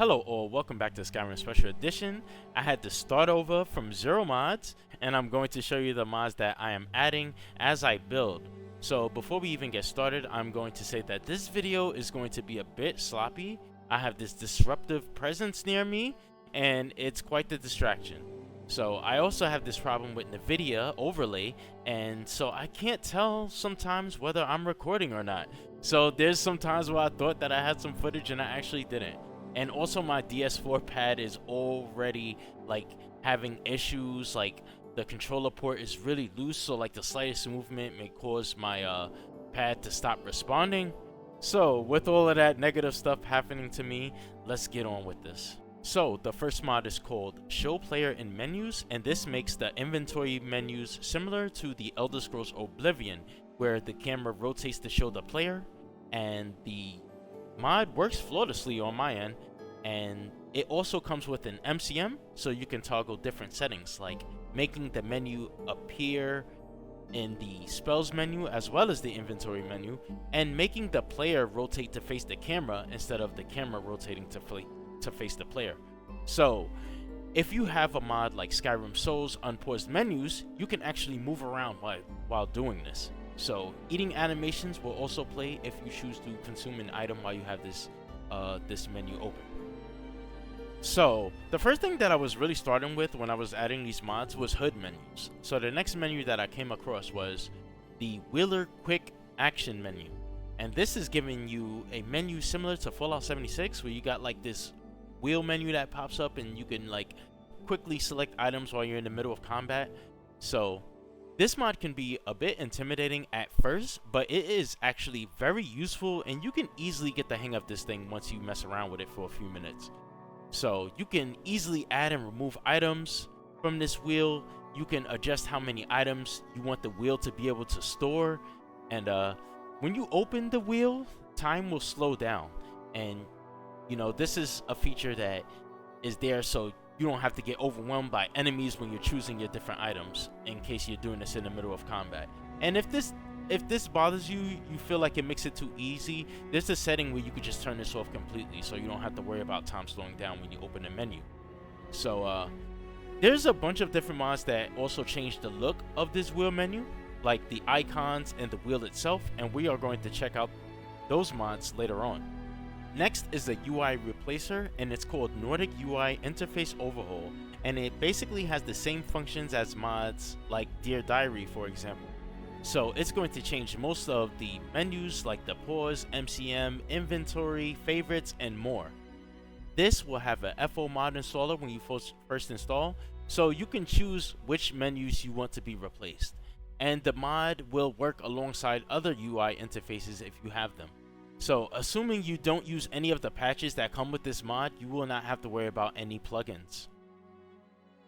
Hello all, welcome back to Skyrim Special Edition. I had to start over from zero mods, and I'm going to show you the mods that I am adding as I build. So before we even get started, I'm going to say that this video is going to be a bit sloppy. I have this disruptive presence near me, and it's quite the distraction. So I also have this problem with NVIDIA overlay, and so I can't tell sometimes whether I'm recording or not. So there's some times where I thought that I had some footage and I actually didn't. And also my DS4 pad is already like having issues, like the controller port is really loose, so like the slightest movement may cause my pad to stop responding. So with all of that negative stuff happening to me, let's get on with this. So the first mod is called Show Player in Menus, and this makes the inventory menus similar to the Elder Scrolls Oblivion, where the camera rotates to show the player, and the mod works flawlessly on my end. And it also comes with an MCM, so you can toggle different settings, like making the menu appear in the spells menu as well as the inventory menu, and making the player rotate to face the camera instead of the camera rotating to face the player. So if you have a mod like Skyrim Souls Unpaused Menus, you can actually move around while doing this. So eating animations will also play if you choose to consume an item while you have this menu open. So the first thing that I was really starting with when I was adding these mods was HUD menus. So the next menu that I came across was the Wheeler Quick Action menu, and this is giving you a menu similar to Fallout 76, where you got like this wheel menu that pops up and you can like quickly select items while you're in the middle of combat. So this mod can be a bit intimidating at first, but it is actually very useful, and you can easily get the hang of this thing once you mess around with it for a few minutes. So you can easily add and remove items from this wheel. You can adjust how many items you want the wheel to be able to store, and when you open the wheel, time will slow down. And you know, this is a feature that is there so you don't have to get overwhelmed by enemies when you're choosing your different items, in case you're doing this in the middle of combat. And if this bothers you, you feel like it makes it too easy, there's a setting where you could just turn this off completely, so you don't have to worry about time slowing down when you open the menu. So there's a bunch of different mods that also change the look of this wheel menu, like the icons and the wheel itself, and we are going to check out those mods later on. Next is the UI replacer, and it's called Nordic UI Interface Overhaul, and it basically has the same functions as mods like Dear Diary, for example. So it's going to change most of the menus like the pause, MCM, inventory, favorites, and more. This will have a FO mod installer when you first install, so you can choose which menus you want to be replaced. And the mod will work alongside other UI interfaces if you have them. So assuming you don't use any of the patches that come with this mod, you will not have to worry about any plugins.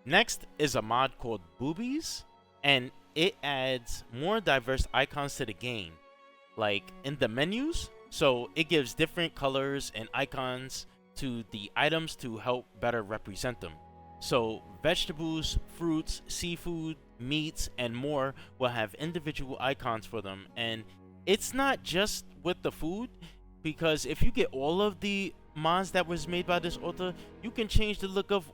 Next is a mod called Boobies, and it adds more diverse icons to the game, like in the menus. So it gives different colors and icons to the items to help better represent them. So vegetables, fruits, seafood, meats, and more will have individual icons for them. And it's not just with the food, because if you get all of the mods that was made by this author, you can change the look of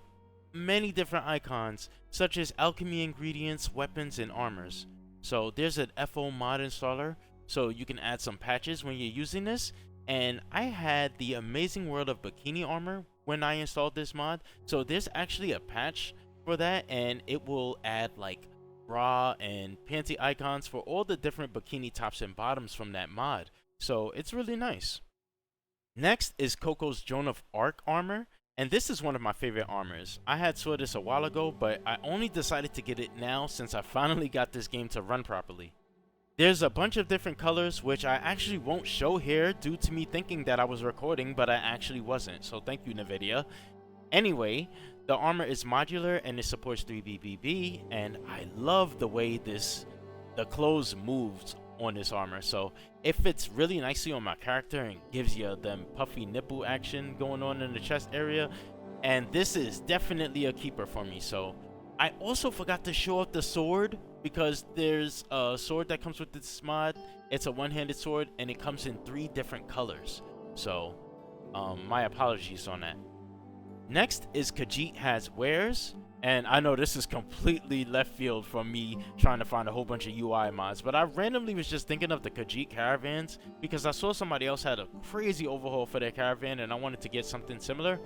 many different icons, such as alchemy ingredients, weapons, and armors. So there's an FO mod installer, so you can add some patches when you're using this. And I had the Amazing World of Bikini armor when I installed this mod, so there's actually a patch for that, and it will add like bra and panty icons for all the different bikini tops and bottoms from that mod. So it's really nice. Next is Coco's Joan of Arc armor, and this is one of my favorite armors. I had saw this a while ago, but I only decided to get it now since I finally got this game to run properly. There's a bunch of different colors, which I actually won't show here due to me thinking that I was recording, but I actually wasn't, so thank you, NVIDIA. Anyway, the armor is modular and it supports 3BBB, and I love the way the clothes moves on this armor. So it fits really nicely on my character and gives you them puffy nipple action going on in the chest area, and this is definitely a keeper for me. So I also forgot to show off the sword, because there's a sword that comes with this mod. It's a one-handed sword, and it comes in 3 different colors. So my apologies on that. Next is Khajiit Has Wares. And I know this is completely left field from me trying to find a whole bunch of UI mods, but I randomly was just thinking of the Khajiit caravans because I saw somebody else had a crazy overhaul for their caravan and I wanted to get something similar.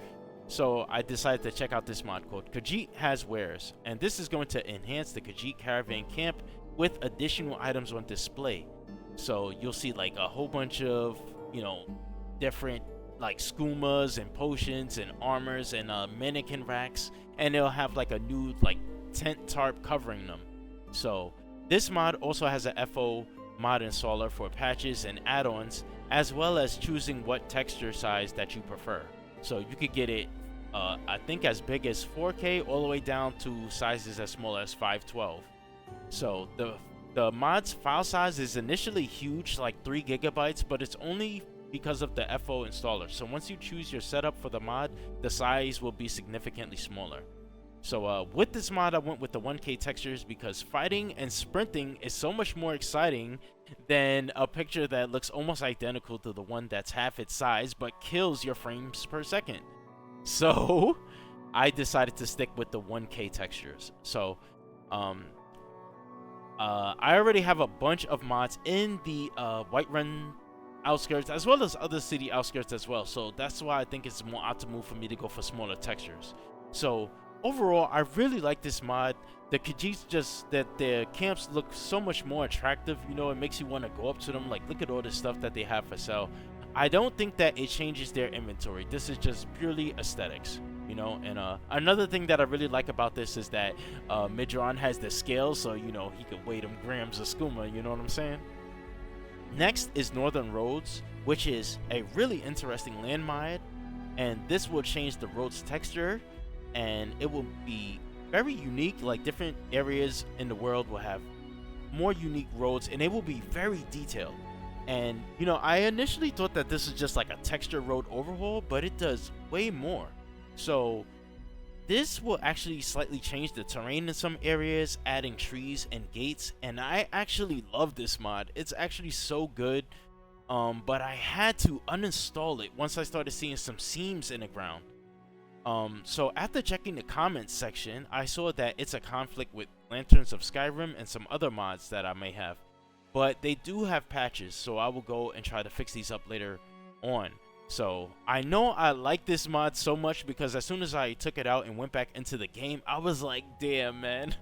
So I decided to check out this mod called Khajiit Has Wares. And this is going to enhance the Khajiit caravan camp with additional items on display. So you'll see like a whole bunch of, different like skumas and potions and armors and mannequin racks, and they'll have like a new like tent tarp covering them. So this mod also has a FO mod installer for patches and add-ons, as well as choosing what texture size that you prefer. So you could get it I think as big as 4K all the way down to sizes as small as 512. So the mod's file size is initially huge, like 3 gigabytes, but it's only because of the FO installer. So once you choose your setup for the mod, the size will be significantly smaller. So with this mod, I went with the 1K textures because fighting and sprinting is so much more exciting than a picture that looks almost identical to the one that's half its size but kills your frames per second. So I decided to stick with the 1K textures. So I already have a bunch of mods in the Whiterun outskirts as well as other city outskirts as well, so that's why I think it's more optimal for me to go for smaller textures. So overall, I really like this mod. The Khajiits, just that their camps look so much more attractive, it makes you want to go up to them, like look at all this stuff that they have for sale. I don't think that it changes their inventory. This is just purely aesthetics, and another thing that I really like about this is that Midron has the scales, so he can weigh them grams of skooma, you know what I'm saying? Next is Northern Roads, which is a really interesting land mod, and this will change the road's texture, and it will be very unique. Like different areas in the world will have more unique roads, and they will be very detailed. And I initially thought that this is just like a texture road overhaul, but it does way more. So this will actually slightly change the terrain in some areas, adding trees and gates, and I actually love this mod. It's actually so good, but I had to uninstall it once I started seeing some seams in the ground. So after checking the comments section, I saw that it's a conflict with Lanterns of Skyrim and some other mods that I may have, but they do have patches, so I will go and try to fix these up later on. So I know I like this mod so much because as soon as I took it out and went back into the game, I was like, damn man,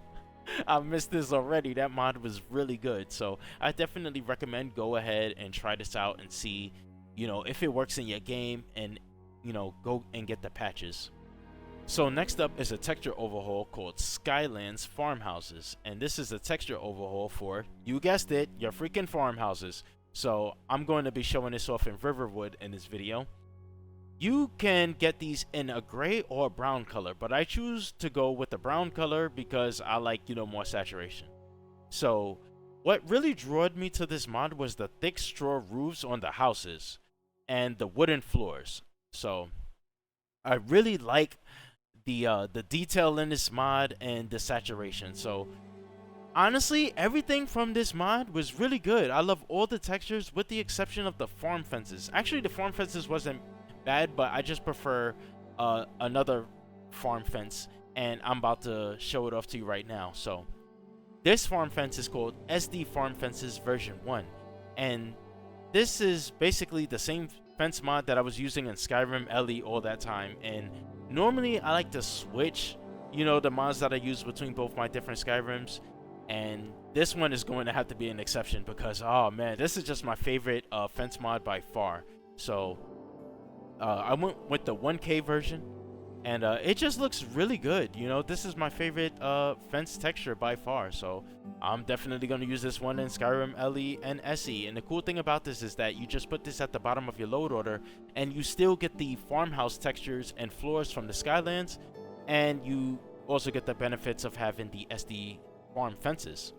I missed this already. That mod was really good. So I definitely recommend go ahead and try this out and see, if it works in your game, and go and get the patches. So next up is a texture overhaul called Skylands Farmhouses, and this is a texture overhaul for, you guessed it, your freaking farmhouses. So I'm going to be showing this off in Riverwood in this video. You can get these in a gray or a brown color, but I choose to go with the brown color because I like, more saturation. So what really drew me to this mod was the thick straw roofs on the houses and the wooden floors. So I really like the detail in this mod and the saturation. So honestly, everything from this mod was really good. I love all the textures with the exception of the farm fences. Actually, the farm fences wasn't bad, but I just prefer another farm fence, and I'm about to show it off to you right now. So this farm fence is called SD Farm Fences version 1, and this is basically the same fence mod that I was using in Skyrim LE all that time. And normally I like to switch, the mods that I use between both my different Skyrims, and this one is going to have to be an exception because, oh man, this is just my favorite fence mod by far. So I went with the 1K version, and it just looks really good. This is my favorite fence texture by far, so I'm definitely going to use this one in Skyrim LE and SE. And the cool thing about this is that you just put this at the bottom of your load order, and you still get the farmhouse textures and floors from the Skylands, and you also get the benefits of having the SD farm fences.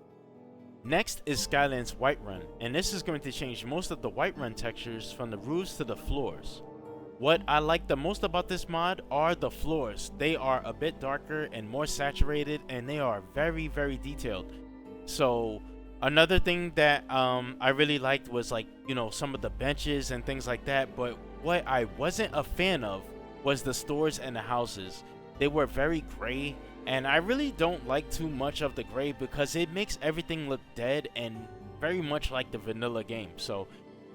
Next is Skylands Whiterun, and this is going to change most of the Whiterun textures from the roofs to the floors. What I like the most about this mod are the floors. They are a bit darker and more saturated, and they are very, very detailed. So another thing that I really liked was, like, some of the benches and things like that, but what I wasn't a fan of was the stores and the houses. They were very gray, and I really don't like too much of the gray because it makes everything look dead and very much like the vanilla game. So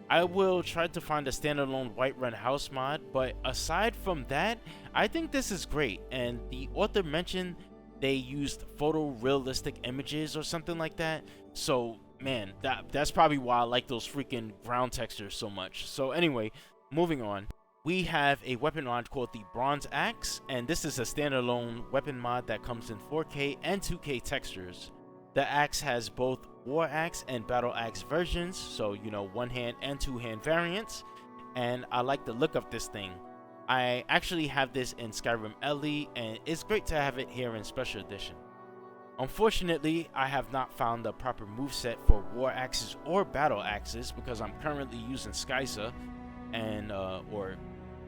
I will try to find a standalone Whiterun house mod, but aside from that, I think this is great. And the author mentioned they used photorealistic images or something like that. So man, that's probably why I like those freaking ground textures so much. So anyway, moving on. We have a weapon mod called the Bronze Axe, and this is a standalone weapon mod that comes in 4K and 2K textures. The axe has both War Axe and Battle Axe versions, so you know, one hand and two hand variants, and I like the look of this thing. I actually have this in Skyrim SE, and it's great to have it here in Special Edition. Unfortunately, I have not found the proper moveset for War Axes or Battle Axes because I'm currently using Skyrim and or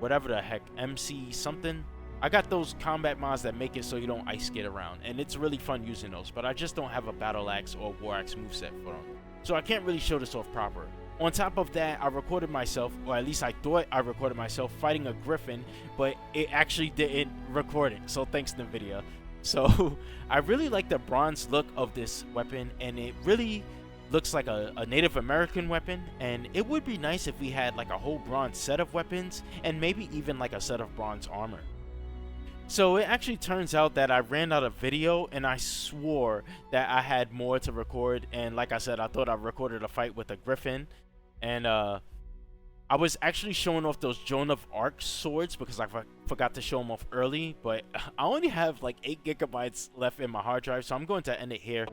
whatever the heck, MC something. I got those combat mods that make it so you don't ice skate around, and it's really fun using those, but I just don't have a Battle Axe or War Axe moveset for them, so I can't really show this off proper. On top of that, I recorded myself, or at least I thought I recorded myself fighting a griffin, but it actually didn't record it, so thanks NVIDIA. So I really like the bronze look of this weapon, and it really looks like a Native American weapon, and it would be nice if we had like a whole bronze set of weapons, and maybe even like a set of bronze armor. So it actually turns out that I ran out of video, and I swore that I had more to record, and like I said, I thought I recorded a fight with a griffin, and I was actually showing off those Joan of Arc swords because I forgot to show them off early, but I only have like 8 GB left in my hard drive, so I'm going to end it here.